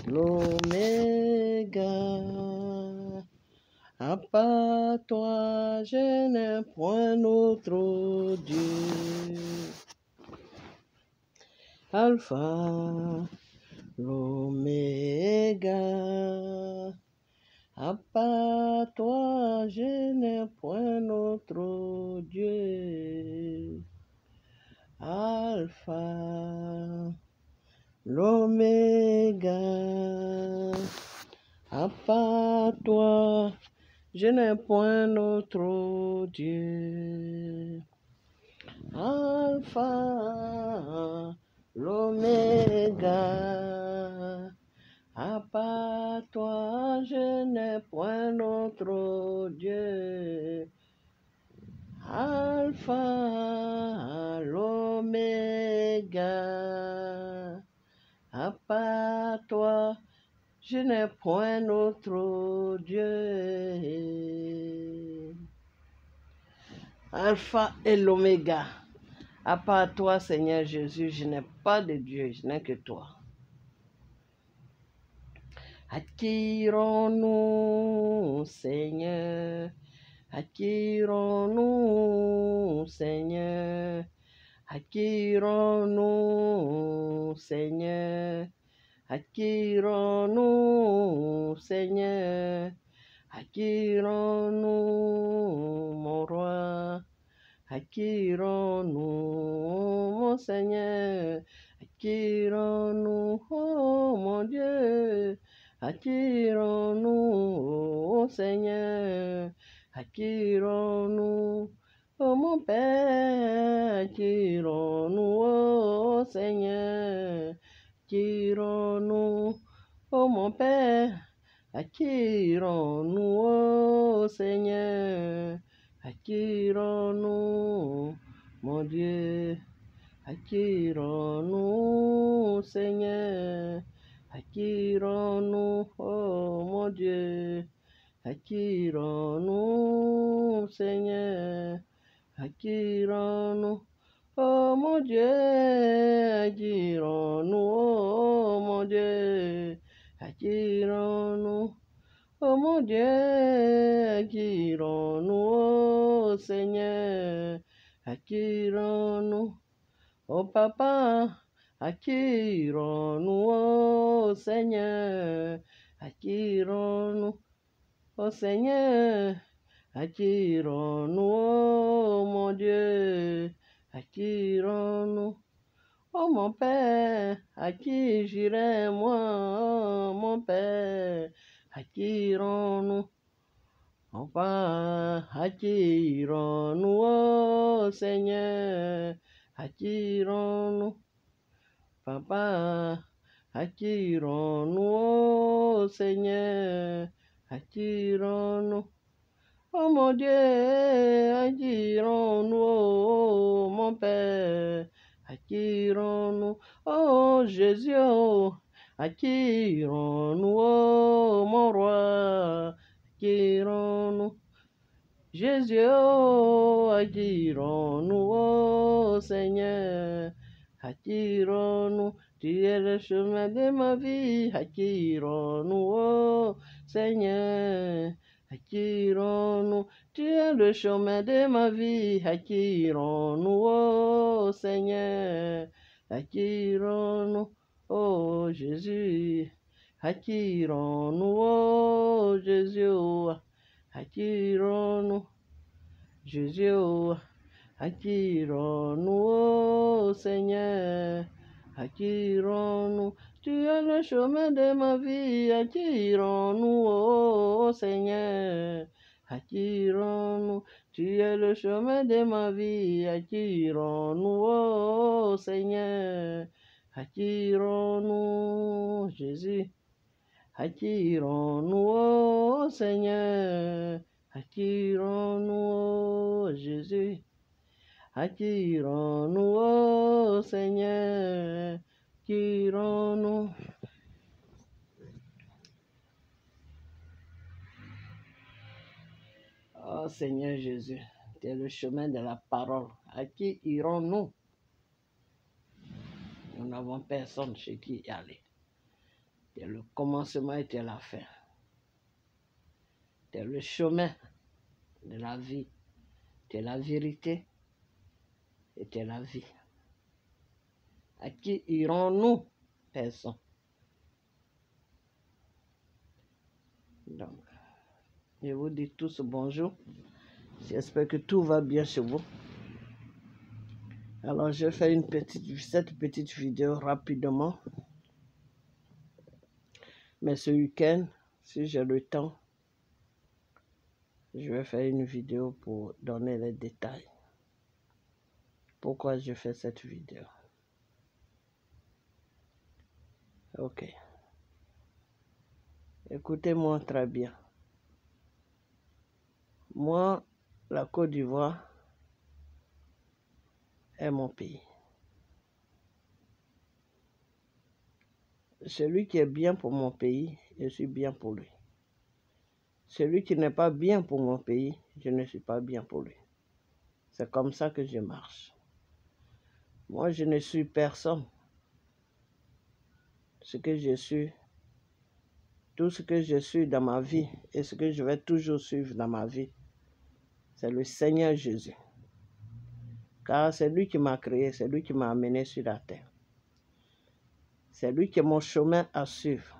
l'oméga. À part toi, je n'ai point d'autre Dieu. Alpha, l'oméga. À part toi, je n'ai point d'autre Dieu. Alpha, l'oméga. À part toi, je n'ai point d'autre Dieu. Alpha, l'oméga. À part toi, je n'ai point d'autre Dieu. Alpha, l'oméga. À part toi, je n'ai point d'autre Dieu. Alpha et l'oméga. À part toi, Seigneur Jésus, je n'ai pas de Dieu, je n'ai que toi. À qui irons-nous, Seigneur? À qui irons-nous, Seigneur? À qui irons-nous, Seigneur? À qui irons-nous, Seigneur? À qui irons-nous, mon roi? À qui irons-nous, mon Seigneur? À qui irons-nous, oh mon Dieu? À qui irons-nous, oh Seigneur? À qui irons-nous, oh mon Père? À qui irons-nous, oh Seigneur? À qui irons-nous, oh mon Père? À qui irons-nous, oh Seigneur? À qui irons-nous, mon Dieu? À qui irons-nous, Seigneur? À qui irons-nous, oh mon Dieu? À qui irons-nous, Seigneur? À qui irons-nous, oh mon Dieu? À qui irons-nous, oh mon Dieu? À qui irons-nous, oh mon Dieu? À qui irons-nous, oh Seigneur? À qui irons-nous, oh Papa? À qui irons-nous, oh Seigneur? À qui irons-nous, oh Seigneur? À qui irons-nous, oh mon Dieu? À qui irons-nous, oh mon Père? À qui j'irai, moi, oh mon Père? À qui irons-nous, oh Père? À qui irons-nous, oh Seigneur? À qui irons-nous, Papa? À qui irons-nous, oh Seigneur? À qui irons-nous, oh mon Dieu? À qui irons-nous, oh mon Père? À qui irons-nous, oh Jésus? Oh, à qui irons-nous, oh mon roi? À qui irons-nous, Jésus? Oh, à qui irons-nous, oh Seigneur? À qui irons-nous? Tu es le chemin de ma vie. À qui irons-nous, oh Seigneur? À qui irons-nous? Tu es le chemin de ma vie. À qui irons-nous, oh Seigneur? À qui irons-nous, oh Jésus? À qui irons-nous, oh Jésus? À qui irons-nous, Jésus? À qui irons-nous, oh Seigneur? À qui irons-nous? Tu es le chemin de ma vie. À qui irons-nous, oh Seigneur? À qui irons-nous? Tu es le chemin de ma vie. À qui irons-nous, oh Seigneur? À qui irons-nous, Jésus? À qui irons-nous, oh Seigneur? À qui irons-nous, oh Jésus? À qui irons-nous, oh Seigneur? À qui irons-nous? Oh Seigneur Jésus, tu es le chemin de la parole. À qui irons-nous? Nous n'avons personne chez qui y aller. Tu es le commencement et tu es la fin. Tu es le chemin de la vie. Tu es la vérité et tu es la vie. À qui irons-nous? Personne. Donc, je vous dis tous bonjour. J'espère que tout va bien chez vous. Alors, je fais cette petite vidéo rapidement. Mais ce week-end, si j'ai le temps, je vais faire une vidéo pour donner les détails. Pourquoi je fais cette vidéo? Ok. Écoutez-moi très bien. Moi, la Côte d'Ivoire est mon pays. Celui qui est bien pour mon pays, je suis bien pour lui. Celui qui n'est pas bien pour mon pays, je ne suis pas bien pour lui. C'est comme ça que je marche. Moi, je ne suis personne. Ce que je suis, tout ce que je suis dans ma vie et ce que je vais toujours suivre dans ma vie, c'est le Seigneur Jésus. Car c'est lui qui m'a créé, c'est lui qui m'a amené sur la terre. C'est lui qui est mon chemin à suivre.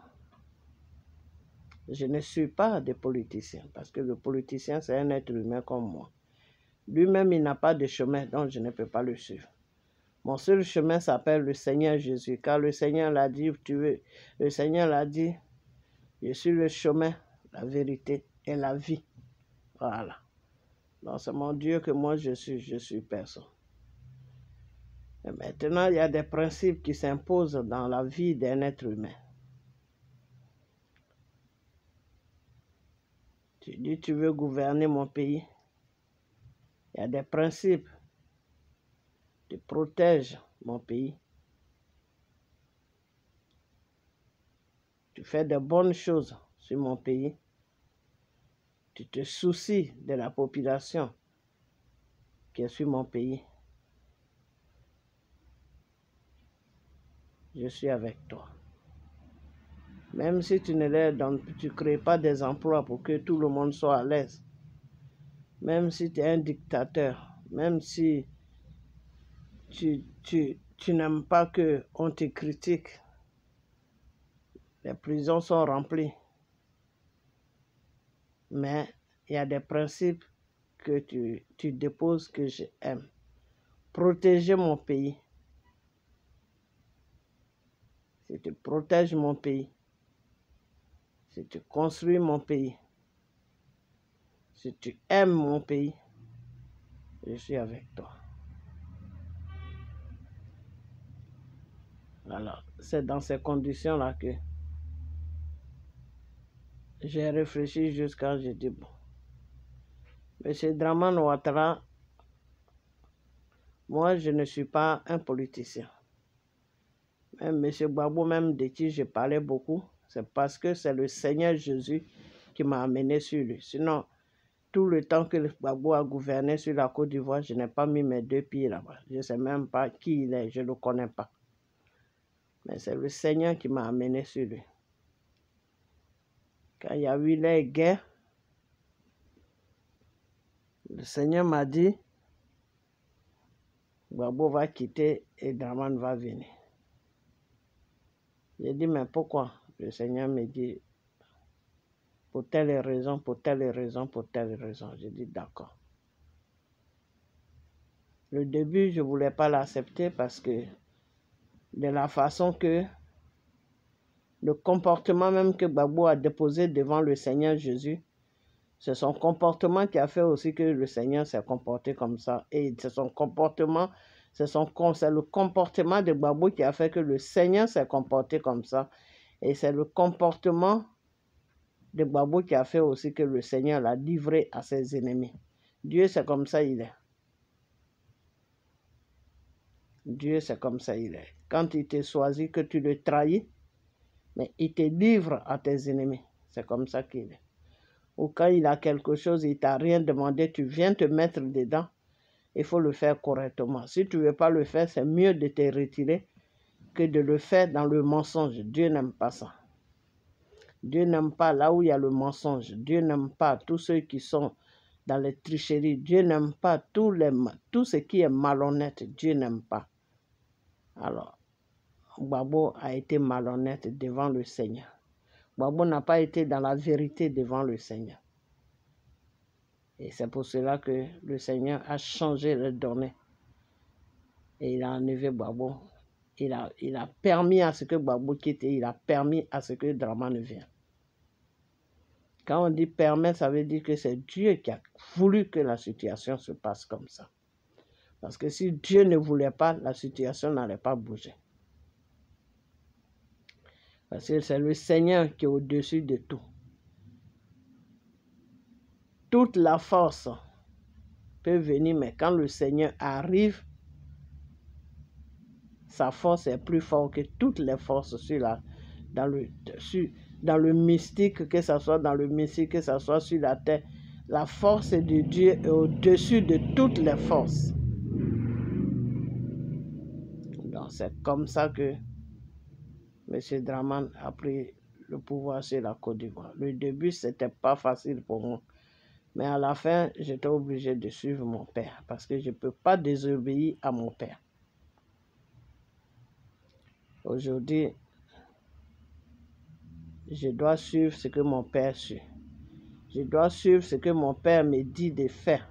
Je ne suis pas des politiciens, parce que le politicien, c'est un être humain comme moi. Lui-même, il n'a pas de chemin, donc je ne peux pas le suivre. Mon seul chemin s'appelle le Seigneur Jésus, car le Seigneur l'a dit, le Seigneur l'a dit, je suis le chemin, la vérité et la vie. Voilà. Donc c'est mon Dieu que moi je suis personne. Et maintenant, il y a des principes qui s'imposent dans la vie d'un être humain. Tu dis, tu veux gouverner mon pays. Il y a des principes. Tu protèges mon pays. Tu fais de bonnes choses sur mon pays. Tu te soucies de la population qui est sur mon pays. Je suis avec toi. Même si tu ne crées pas des emplois pour que tout le monde soit à l'aise. Même si tu es un dictateur. Même si tu n'aimes pas qu'on te critique. Les prisons sont remplies. Mais il y a des principes que tu déposes que j'aime. Protéger mon pays. Si tu protèges mon pays, si tu construis mon pays, si tu aimes mon pays, je suis avec toi. Alors, c'est dans ces conditions-là que j'ai réfléchi jusqu'à j'ai dit bon. M. Dramane Ouattara, moi je ne suis pas un politicien. Même M. Gbagbo, même de qui je parlais beaucoup, c'est parce que c'est le Seigneur Jésus qui m'a amené sur lui. Sinon, tout le temps que le Gbagbo a gouverné sur la Côte d'Ivoire, je n'ai pas mis mes deux pieds là-bas. Je ne sais même pas qui il est, je ne le connais pas. Mais c'est le Seigneur qui m'a amené sur lui. Quand il y a eu les guerres, le Seigneur m'a dit, Gbagbo va quitter et Dramane va venir. J'ai dit, mais pourquoi? Le Seigneur me dit, pour telle raison, pour telle raison, pour telle raison. J'ai dit, d'accord. Le début, je ne voulais pas l'accepter parce que de la façon que le comportement même que Gbagbo a déposé devant le Seigneur Jésus, c'est son comportement qui a fait aussi que le Seigneur s'est comporté comme ça. Et c'est son comportement, c'est le comportement de Gbagbo qui a fait que le Seigneur s'est comporté comme ça. Et c'est le comportement de Gbagbo qui a fait aussi que le Seigneur l'a livré à ses ennemis. Dieu, c'est comme ça il est. Dieu, c'est comme ça il est. Quand il te choisit, que tu le trahis, mais il te livre à tes ennemis. C'est comme ça qu'il est. Ou quand il a quelque chose, il ne t'a rien demandé, tu viens te mettre dedans, il faut le faire correctement. Si tu ne veux pas le faire, c'est mieux de te retirer que de le faire dans le mensonge. Dieu n'aime pas ça. Dieu n'aime pas là où il y a le mensonge. Dieu n'aime pas tous ceux qui sont dans les tricheries. Dieu n'aime pas tout ce qui est malhonnête. Dieu n'aime pas. Alors, Gbagbo a été malhonnête devant le Seigneur. Gbagbo n'a pas été dans la vérité devant le Seigneur. Et c'est pour cela que le Seigneur a changé les données. Et il a enlevé Gbagbo. Il a permis à ce que Gbagbo quitte et il a permis à ce que Dramane vienne. Quand on dit permettre, ça veut dire que c'est Dieu qui a voulu que la situation se passe comme ça. Parce que si Dieu ne voulait pas, la situation n'allait pas bouger. Parce que c'est le Seigneur qui est au-dessus de tout. Toute la force peut venir, mais quand le Seigneur arrive, sa force est plus forte que toutes les forces dans le mystique, que ce soit dans le mystique, que ce soit sur la terre. La force de Dieu est au-dessus de toutes les forces. Donc c'est comme ça que M. Dramane a pris le pouvoir sur la Côte d'Ivoire. Le début, ce n'était pas facile pour moi. Mais à la fin, j'étais obligé de suivre mon père parce que je ne peux pas désobéir à mon père. Aujourd'hui, je dois suivre ce que mon père suit. Je dois suivre ce que mon père me dit de faire.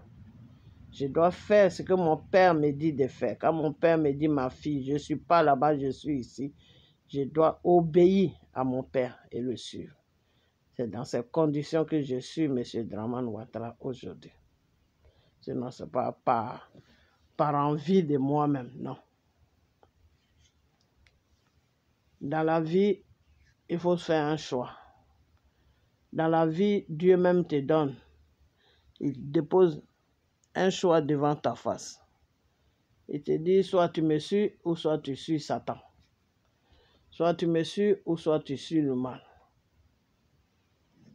Je dois faire ce que mon père me dit de faire. Quand mon père me dit, ma fille, je ne suis pas là-bas, je suis ici, je dois obéir à mon père et le suivre. C'est dans ces conditions que je suis M. Dramane Ouattara aujourd'hui. Sinon, ce n'est pas par envie de moi-même, non. Dans la vie, il faut faire un choix. Dans la vie, Dieu même te donne. Il dépose un choix devant ta face. Il te dit, soit tu me suis ou soit tu suis Satan. Soit tu me suis ou soit tu suis le mal.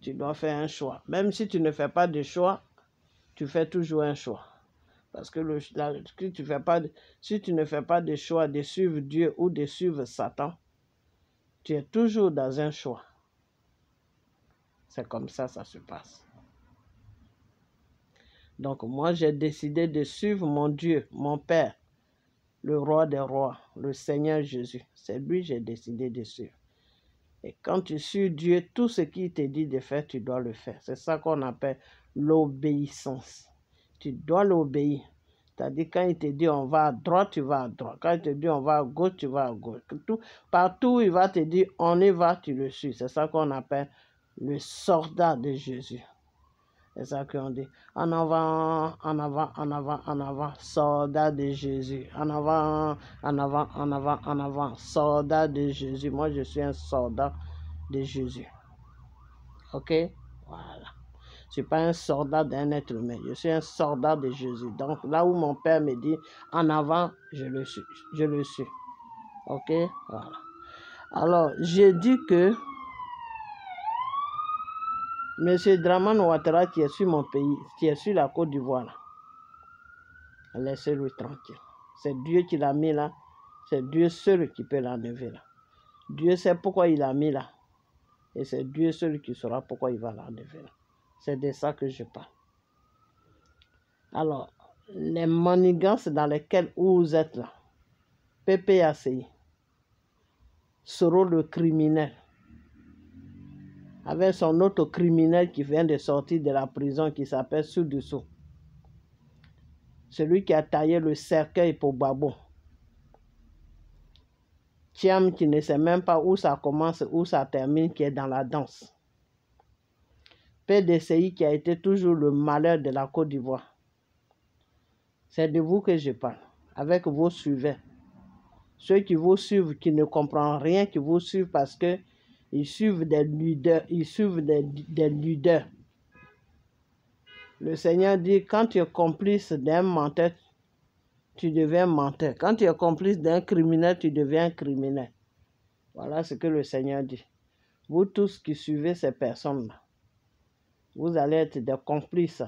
Tu dois faire un choix. Même si tu ne fais pas de choix, tu fais toujours un choix. Parce que si tu ne fais pas de choix de suivre Dieu ou de suivre Satan, tu es toujours dans un choix. C'est comme ça se passe. Donc moi, j'ai décidé de suivre mon Dieu, mon Père, le roi des rois, le Seigneur Jésus. C'est lui que j'ai décidé de suivre. Et quand tu suis Dieu, tout ce qu'il te dit de faire, tu dois le faire. C'est ça qu'on appelle l'obéissance. Tu dois l'obéir. C'est-à-dire quand il te dit on va à droite, tu vas à droite. Quand il te dit on va à gauche, tu vas à gauche. Partout, il va te dire on y va, tu le suis. C'est ça qu'on appelle le soldat de Jésus. C'est ça qu'on dit. En avant, en avant, en avant, en avant, soldat de Jésus. En avant, en avant, en avant, en avant, soldat de Jésus. Moi, je suis un soldat de Jésus. Ok? Voilà. Je ne suis pas un soldat d'un être humain. Je suis un soldat de Jésus. Donc, là où mon père me dit en avant, je le suis. Je le suis. Ok? Voilà. Alors, j'ai dit que M. Dramane Ouattara qui est sur mon pays, qui est sur la Côte d'Ivoire, laissez-le tranquille. C'est Dieu qui l'a mis là. C'est Dieu seul qui peut l'enlever là. Dieu sait pourquoi il l'a mis là. Et c'est Dieu seul qui saura pourquoi il va l'enlever là. C'est de ça que je parle. Alors, les manigances dans lesquelles vous êtes là, PPACI, Soro le criminel, avec son autre criminel qui vient de sortir de la prison qui s'appelle Soudoussou. Celui qui a taillé le cercueil pour Gbagbo. Thiam qui ne sait même pas où ça commence, où ça termine, qui est dans la danse. PDCI qui a été toujours le malheur de la Côte d'Ivoire. C'est de vous que je parle, avec vos suivants. Ceux qui vous suivent, qui ne comprennent rien, qui vous suivent parce qu'ils suivent des leaders, des leaders. Le Seigneur dit, quand tu es complice d'un menteur, tu deviens menteur. Quand tu es complice d'un criminel, tu deviens criminel. Voilà ce que le Seigneur dit. Vous tous qui suivez ces personnes-là, vous allez être des complices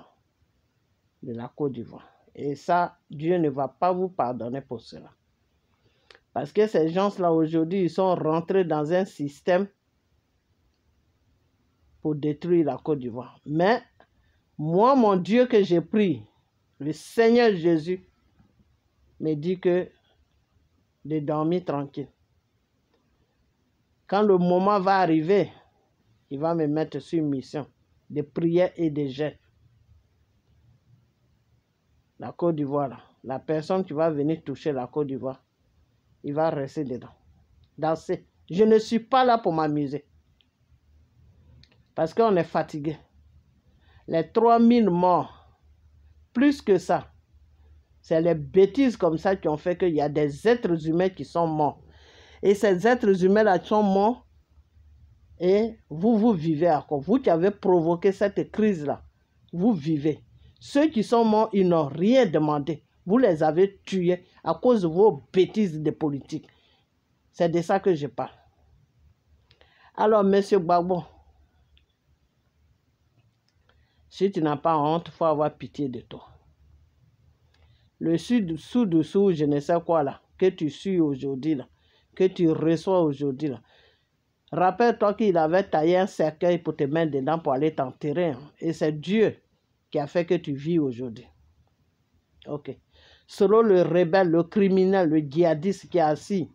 de la Côte d'Ivoire. Et ça, Dieu ne va pas vous pardonner pour cela. Parce que ces gens-là, aujourd'hui, ils sont rentrés dans un système pour détruire la Côte d'Ivoire. Mais moi, mon Dieu que j'ai pris, le Seigneur Jésus, me dit que de dormir tranquille. Quand le moment va arriver, il va me mettre sur une mission de prière et de jeûne. La Côte d'Ivoire, la personne qui va venir toucher la Côte d'Ivoire, il va rester dedans. Danser. Je ne suis pas là pour m'amuser. Parce qu'on est fatigué. Les 3000 morts, plus que ça, c'est les bêtises comme ça qui ont fait qu'il y a des êtres humains qui sont morts. Et ces êtres humains-là sont morts et vous vivez encore. Vous qui avez provoqué cette crise-là, vous vivez. Ceux qui sont morts, ils n'ont rien demandé. Vous les avez tués à cause de vos bêtises de politique. C'est de ça que je parle. Alors, M. Gbagbo, si tu n'as pas honte, il faut avoir pitié de toi. Le sous-dessous, je ne sais quoi là, que tu suis aujourd'hui là, que tu reçois aujourd'hui là. Rappelle-toi qu'il avait taillé un cercueil pour te mettre dedans pour aller t'enterrer. Hein. Et c'est Dieu qui a fait que tu vis aujourd'hui. Ok. Selon le rebelle, le criminel, le djihadiste qui est assis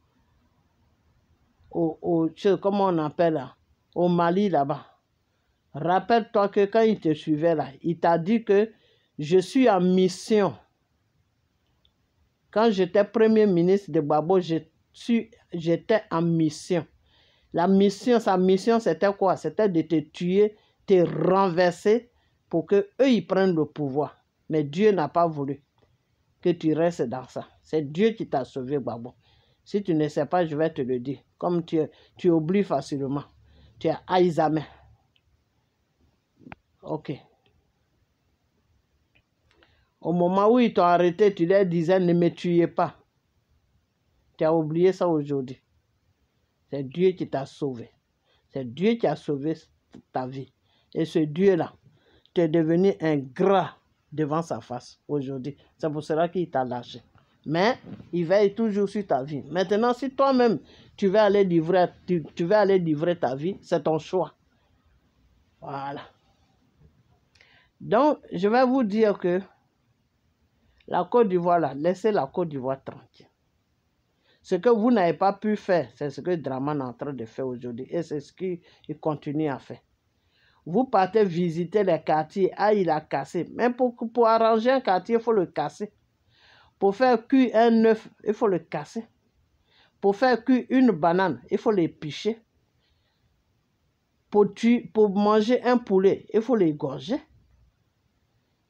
comment on appelle là, au Mali là-bas. Rappelle-toi que quand il te suivait là, il t'a dit que je suis en mission. Quand j'étais premier ministre de Gbagbo, j'étais en mission. Sa mission, c'était quoi? C'était de te tuer, te renverser pour qu'eux, ils prennent le pouvoir. Mais Dieu n'a pas voulu que tu restes dans ça. C'est Dieu qui t'a sauvé, Gbagbo. Si tu ne sais pas, je vais te le dire. Comme tu oublies facilement. Tu es Alzheimer. Ok. Au moment où ils t'ont arrêté, tu leur disais, ne me tuez pas. Tu as oublié ça aujourd'hui. C'est Dieu qui t'a sauvé. C'est Dieu qui a sauvé ta vie. Et ce Dieu-là, tu es devenu ingrat devant sa face aujourd'hui. C'est pour cela qu'il t'a lâché. Mais il veille toujours sur ta vie. Maintenant, si toi-même, tu veux aller livrer ta vie, c'est ton choix. Voilà. Donc, je vais vous dire que la Côte d'Ivoire, là, laissez la Côte d'Ivoire tranquille. Ce que vous n'avez pas pu faire, c'est ce que Dramane est en train de faire aujourd'hui. Et c'est ce qu'il continue à faire. Vous partez visiter les quartiers. Ah, il a cassé. Même pour arranger un quartier, il faut le casser. Pour faire cuire un œuf, il faut le casser. Pour faire cuire une banane, il faut l'épicher. Pour manger un poulet, il faut l'égorger.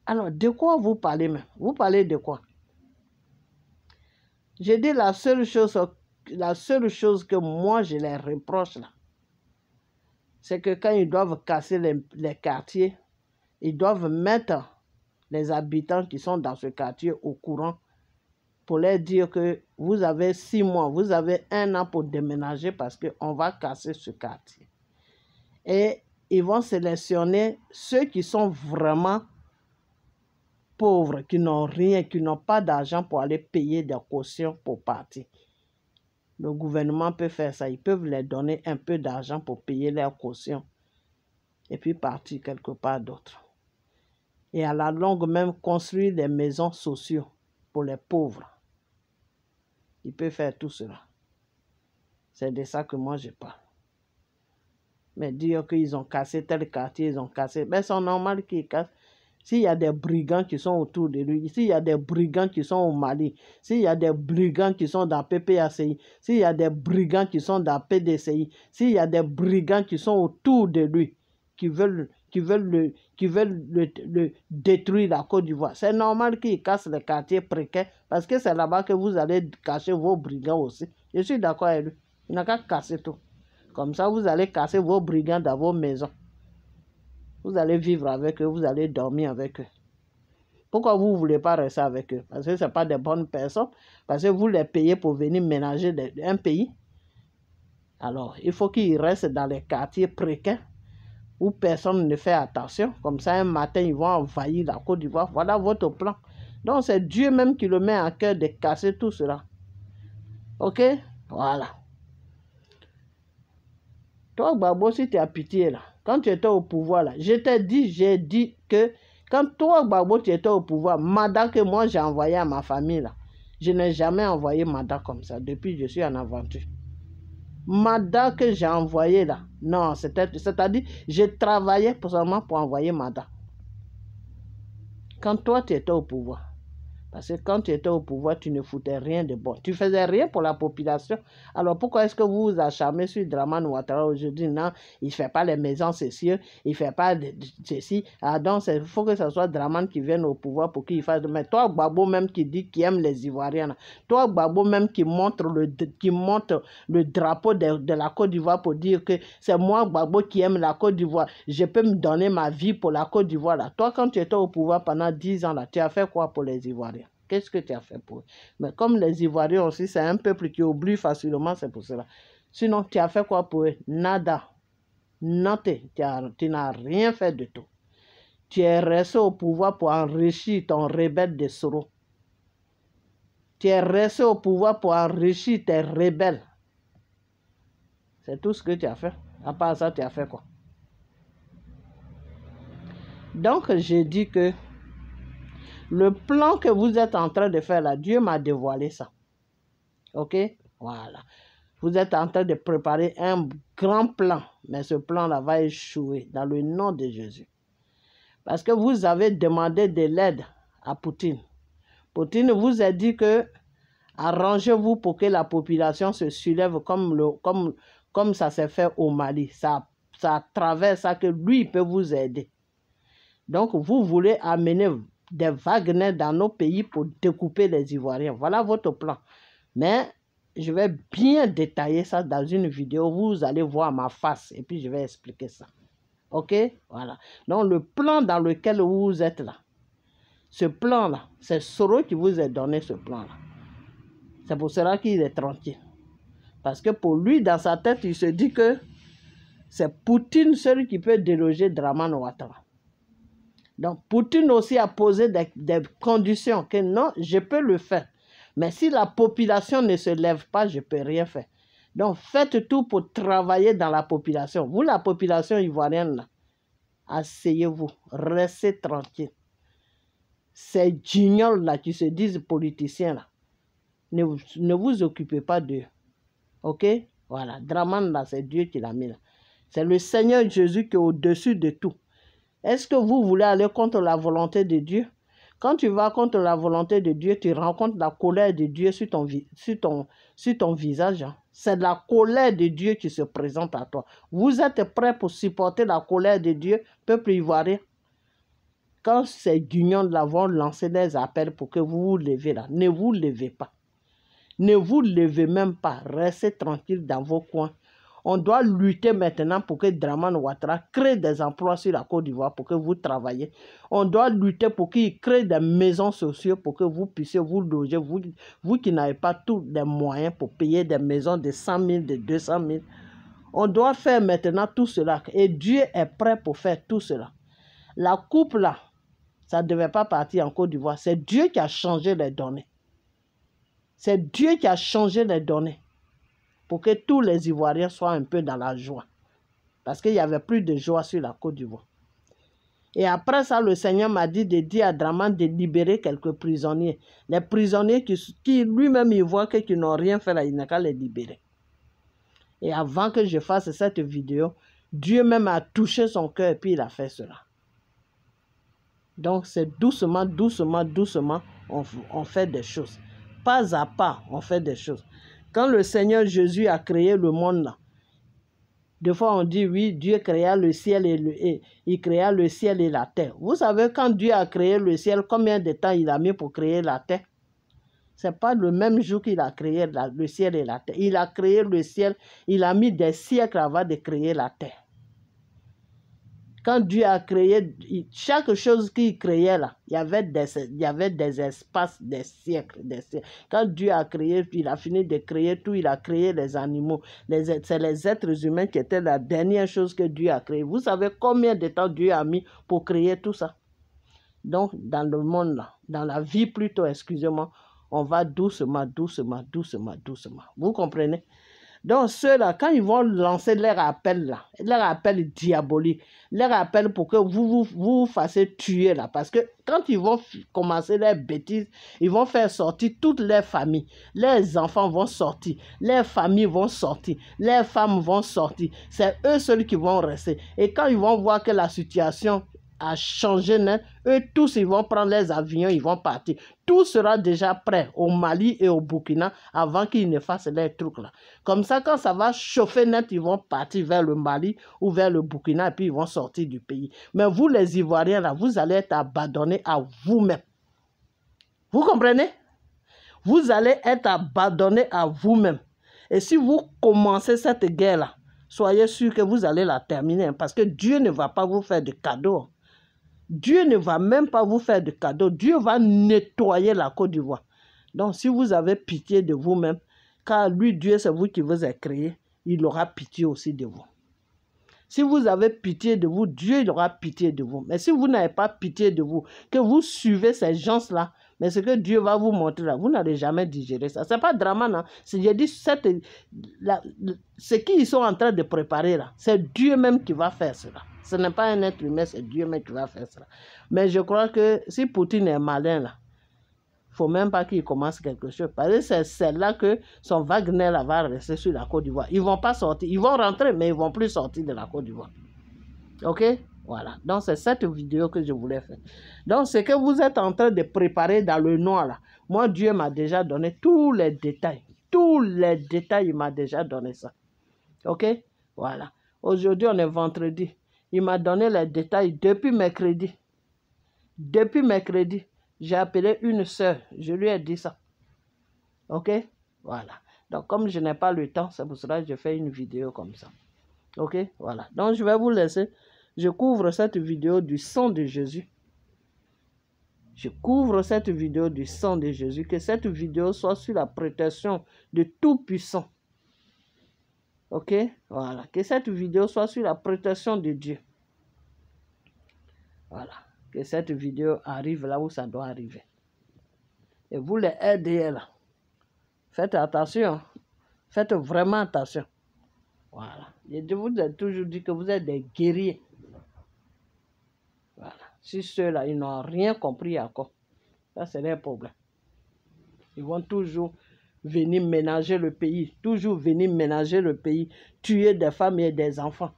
Alors, de quoi vous parlez même? Vous parlez de quoi? J'ai dit la seule chose que moi je les reproche là, c'est que quand ils doivent casser les quartiers, ils doivent mettre les habitants qui sont dans ce quartier au courant pour leur dire que vous avez 6 mois, vous avez 1 an pour déménager parce qu'on va casser ce quartier. Et ils vont sélectionner ceux qui sont vraiment pauvres, qui n'ont rien, qui n'ont pas d'argent pour aller payer des cautions pour partir. Le gouvernement peut faire ça. Ils peuvent leur donner un peu d'argent pour payer leurs cautions et puis partir quelque part d'autre. Et à la longue même construire des maisons sociales pour les pauvres. Ils peuvent faire tout cela. C'est de ça que moi je parle. Mais dire qu'ils ont cassé tel quartier, ils ont cassé, ben c'est normal qu'ils cassent. S'il y a des brigands qui sont autour de lui, s'il y a des brigands qui sont au Mali, s'il y a des brigands qui sont dans PPACI, s'il y a des brigands qui sont dans PDCI, s'il y a des brigands qui sont autour de lui, qui veulent détruire la Côte d'Ivoire, c'est normal qu'ils cassent les quartiers précaires parce que c'est là-bas que vous allez cacher vos brigands aussi. Je suis d'accord avec lui. Il n'a qu'à casser tout. Comme ça, vous allez casser vos brigands dans vos maisons. Vous allez vivre avec eux, vous allez dormir avec eux. Pourquoi vous ne voulez pas rester avec eux? Parce que ce n'est pas des bonnes personnes. Parce que vous les payez pour venir ménager un pays. Alors, il faut qu'ils restent dans les quartiers précaires où personne ne fait attention. Comme ça, un matin, ils vont envahir la Côte d'Ivoire. Voilà votre plan. Donc, c'est Dieu même qui le met en cœur de casser tout cela. Ok? Voilà. Toi, Gbagbo, si tu as pitié là, quand tu étais au pouvoir, là, j'ai dit que quand toi, Gbagbo, tu étais au pouvoir, Mada que moi j'ai envoyé à ma famille, là, je n'ai jamais envoyé Mada comme ça depuis que je suis en aventure. Mada que j'ai envoyé là, non, c'est-à-dire, j'ai travaillé seulement pour envoyer Mada. Quand toi, tu étais au pouvoir. Parce que quand tu étais au pouvoir, tu ne foutais rien de bon. Tu faisais rien pour la population. Alors pourquoi est-ce que vous vous acharnez sur Dramane Ouattara aujourd'hui? Non, il ne fait pas les maisons sociales, il ne fait pas de ceci. Ah, donc il faut que ce soit Dramane qui vienne au pouvoir pour qu'il fasse. Mais toi, Gbagbo même qui dit qu'il aime les Ivoiriens, toi, Gbagbo même qui montre le drapeau de la Côte d'Ivoire pour dire que c'est moi, Gbagbo, qui aime la Côte d'Ivoire. Je peux me donner ma vie pour la Côte d'Ivoire. Toi, quand tu étais au pouvoir pendant 10 ans, là, tu as fait quoi pour les Ivoiriens? Qu'est-ce que tu as fait pour eux? Mais comme les Ivoiriens aussi, c'est un peuple qui oublie facilement, c'est pour cela. Sinon, tu as fait quoi pour eux? Nada. Nothing. Tu n'as rien fait de tout. Tu es resté au pouvoir pour enrichir ton rebelle de Soro. Tu es resté au pouvoir pour enrichir tes rebelles. C'est tout ce que tu as fait. À part ça, tu as fait quoi? Donc, j'ai dit que le plan que vous êtes en train de faire là, Dieu m'a dévoilé ça. Ok? Voilà. Vous êtes en train de préparer un grand plan, mais ce plan-là va échouer dans le nom de Jésus. Parce que vous avez demandé de l'aide à Poutine. Poutine vous a dit que arrangez-vous pour que la population se soulève comme ça s'est fait au Mali. Ça traverse ça que lui peut vous aider. Donc vous voulez amener des Wagner dans nos pays pour découper les Ivoiriens. Voilà votre plan. Mais je vais bien détailler ça dans une vidéo. Vous allez voir ma face et puis je vais expliquer ça. Ok? Voilà. Donc le plan dans lequel vous êtes là, ce plan-là, c'est Soro qui vous a donné ce plan-là. C'est pour cela qu'il est tranquille. Parce que pour lui, dans sa tête, il se dit que c'est Poutine seul qui peut déloger Dramane Ouattara. Donc Poutine aussi a posé des conditions que non, je peux le faire. Mais si la population ne se lève pas, je ne peux rien faire. Donc faites tout pour travailler dans la population. Vous, la population ivoirienne, asseyez-vous, restez tranquille. Ces guignols-là qui se disent politiciens, là, ne vous occupez pas d'eux. Ok? Voilà, Dramane, là, c'est Dieu qui l'a mis là. C'est le Seigneur Jésus qui est au-dessus de tout. Est-ce que vous voulez aller contre la volonté de Dieu? Quand tu vas contre la volonté de Dieu, tu rencontres la colère de Dieu sur ton visage. Hein. C'est la colère de Dieu qui se présente à toi. Vous êtes prêts pour supporter la colère de Dieu, peuple ivoirien? Quand ces guignons là vont lancer des appels pour que vous vous levez là, ne vous levez pas. Ne vous levez même pas. Restez tranquille dans vos coins. On doit lutter maintenant pour que Dramane Ouattara crée des emplois sur la Côte d'Ivoire pour que vous travaillez. On doit lutter pour qu'il crée des maisons sociales pour que vous puissiez vous loger. Vous qui n'avez pas tous les moyens pour payer des maisons de 100 000, de 200 000. On doit faire maintenant tout cela. Et Dieu est prêt pour faire tout cela. La coupe là, ça ne devait pas partir en Côte d'Ivoire. C'est Dieu qui a changé les données. C'est Dieu qui a changé les données. Pour que tous les Ivoiriens soient un peu dans la joie. Parce qu'il n'y avait plus de joie sur la Côte d'Ivoire. Et après ça, le Seigneur m'a dit de dire à Dramane de libérer quelques prisonniers. Les prisonniers qui lui-même, il voit qu'ils n'ont rien fait là, il n'a qu'à les libérer. Et avant que je fasse cette vidéo, Dieu même a touché son cœur et puis il a fait cela. Donc c'est doucement, doucement, doucement, on fait des choses. Pas à pas, on fait des choses. Quand le Seigneur Jésus a créé le monde là, des fois on dit oui, Dieu créa le ciel il créa le ciel et la terre. Vous savez quand Dieu a créé le ciel, combien de temps il a mis pour créer la terre? Ce n'est pas le même jour qu'il a créé le ciel et la terre. Il a créé le ciel, il a mis des siècles avant de créer la terre. Quand Dieu a créé, chaque chose qu'il créait là, il y avait des espaces, des siècles, Quand Dieu a créé, il a fini de créer tout, il a créé les animaux. C'est les êtres humains qui étaient la dernière chose que Dieu a créée. Vous savez combien de temps Dieu a mis pour créer tout ça? Donc, dans le monde là, dans la vie plutôt, excusez-moi, on va doucement, doucement, doucement, doucement. Vous comprenez? Donc ceux-là, quand ils vont lancer leur appel là, leur appel diabolique, leur appel pour que vous fassiez tuer là, parce que quand ils vont commencer leurs bêtises, ils vont faire sortir toutes leurs familles. Les enfants vont sortir, les familles vont sortir, les femmes vont sortir. C'est eux seuls qui vont rester. Et quand ils vont voir que la situation a changé net, eux tous ils vont prendre les avions, ils vont partir. Tout sera déjà prêt au Mali et au Burkina avant qu'ils ne fassent les trucs là. Comme ça, quand ça va chauffer net, ils vont partir vers le Mali ou vers le Burkina et puis ils vont sortir du pays. Mais vous les Ivoiriens là, vous allez être abandonnés à vous-même. Vous comprenez? Vous allez être abandonnés à vous-même. Et si vous commencez cette guerre là, soyez sûr que vous allez la terminer parce que Dieu ne va pas vous faire de cadeaux. Dieu ne va même pas vous faire de cadeaux. Dieu va nettoyer la Côte d'Ivoire. Donc, si vous avez pitié de vous-même, car lui, Dieu, c'est vous qui vous avez créé, il aura pitié aussi de vous. Si vous avez pitié de vous, Dieu il aura pitié de vous. Mais si vous n'avez pas pitié de vous, que vous suivez ces gens-là, mais ce que Dieu va vous montrer là, vous n'allez jamais digérer ça. Ce n'est pas drama, non. J'ai dit, ce qu'ils sont en train de préparer là, c'est Dieu même qui va faire cela. Ce n'est pas un être humain, c'est Dieu même qui va faire cela. Mais je crois que si Poutine est malin là, il ne faut même pas qu'il commence quelque chose. Parce que c'est là que son Wagner là, va rester sur la Côte d'Ivoire. Ils ne vont pas sortir. Ils vont rentrer, mais ils ne vont plus sortir de la Côte d'Ivoire. OK? Voilà. Donc, c'est cette vidéo que je voulais faire. Donc, ce que vous êtes en train de préparer dans le noir là, moi, Dieu m'a déjà donné tous les détails. Tous les détails, il m'a déjà donné ça. OK? Voilà. Aujourd'hui, on est vendredi. Il m'a donné les détails depuis mercredi. Depuis mercredi, j'ai appelé une sœur. Je lui ai dit ça. OK? Voilà. Donc, comme je n'ai pas le temps, c'est pour cela que je fais une vidéo comme ça. OK? Voilà. Donc, je vais vous laisser. Je couvre cette vidéo du sang de Jésus. Je couvre cette vidéo du sang de Jésus. Que cette vidéo soit sous la protection de Tout-Puissant. OK? Voilà. Que cette vidéo soit sous la protection de Dieu. Voilà. Que cette vidéo arrive là où ça doit arriver. Et vous les aidez là. Faites attention. Faites vraiment attention. Voilà. Je vous ai toujours dit que vous êtes des guerriers. Voilà. Si ceux-là, ils n'ont rien compris encore, ça c'est leur problème. Ils vont toujours venir ménager le pays. Toujours venir ménager le pays. Tuer des femmes et des enfants.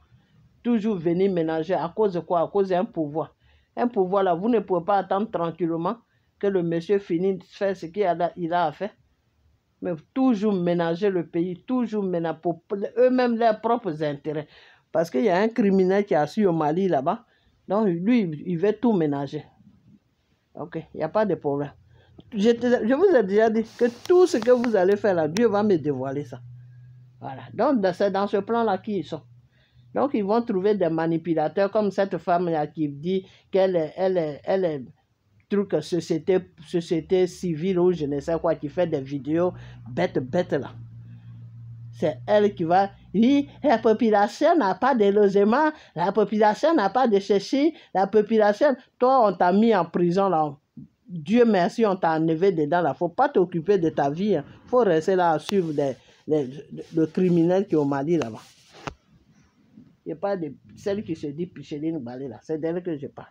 Toujours venir ménager. À cause de quoi? À cause d'un pouvoir. Un pouvoir là, vous ne pouvez pas attendre tranquillement que le monsieur finisse de faire ce qu'il a à faire. Mais toujours ménager le pays, toujours ménager pour eux-mêmes leurs propres intérêts. Parce qu'il y a un criminel qui a su au Mali là-bas. Donc lui, il veut tout ménager. OK, il n'y a pas de problème. Je vous ai déjà dit que tout ce que vous allez faire là, Dieu va me dévoiler ça. Voilà. Donc c'est dans ce plan-là qu'ils sont. Donc, ils vont trouver des manipulateurs comme cette femme-là qui dit qu'elle est truc société civile ou je ne sais quoi, qui fait des vidéos bêtes là. C'est elle qui va dire, la population n'a pas de logement, la population n'a pas de ceci, la population, toi on t'a mis en prison là. Dieu merci, on t'a enlevé dedans là. Il ne faut pas t'occuper de ta vie. Il faut rester là à suivre le criminel qui est au Mali là-bas. Il n'y a pas de celle qui se dit Picheline Balé là. C'est d'elle que je parle.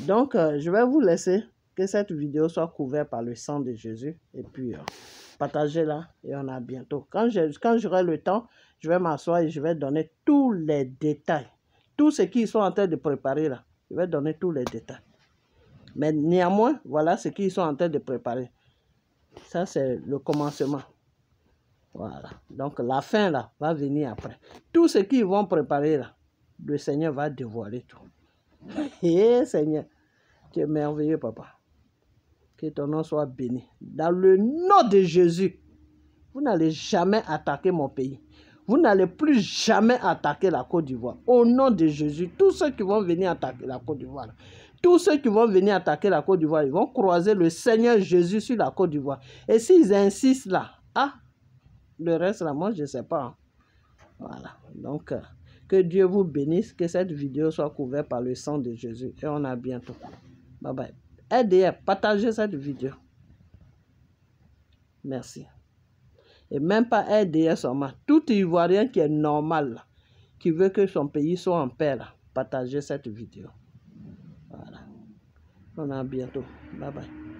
Donc, je vais vous laisser que cette vidéo soit couverte par le sang de Jésus. Et puis, partagez-la et on a bientôt. Quand j'aurai le temps, je vais m'asseoir et je vais donner tous les détails. Tout ce qu'ils sont en train de préparer là. Je vais donner tous les détails. Mais néanmoins, voilà ce qu'ils sont en train de préparer. Ça, c'est le commencement. Voilà. Donc, la fin, là, va venir après. Tout ce qu'ils vont préparer, là, le Seigneur va dévoiler tout. Eh, Seigneur, tu es merveilleux, papa. Que ton nom soit béni. Dans le nom de Jésus, vous n'allez jamais attaquer mon pays. Vous n'allez plus jamais attaquer la Côte d'Ivoire. Au nom de Jésus, tous ceux qui vont venir attaquer la Côte d'Ivoire, tous ceux qui vont venir attaquer la Côte d'Ivoire, ils vont croiser le Seigneur Jésus sur la Côte d'Ivoire. Et s'ils insistent là, le reste là, moi je ne sais pas. Voilà. Donc, que Dieu vous bénisse, que cette vidéo soit couverte par le sang de Jésus. Et on a bientôt. Bye bye. Aidez, partagez cette vidéo. Merci. Et même pas RDS seulement. Tout Ivoirien qui est normal, là, qui veut que son pays soit en paix, là, partagez cette vidéo. Voilà. On a bientôt. Bye bye.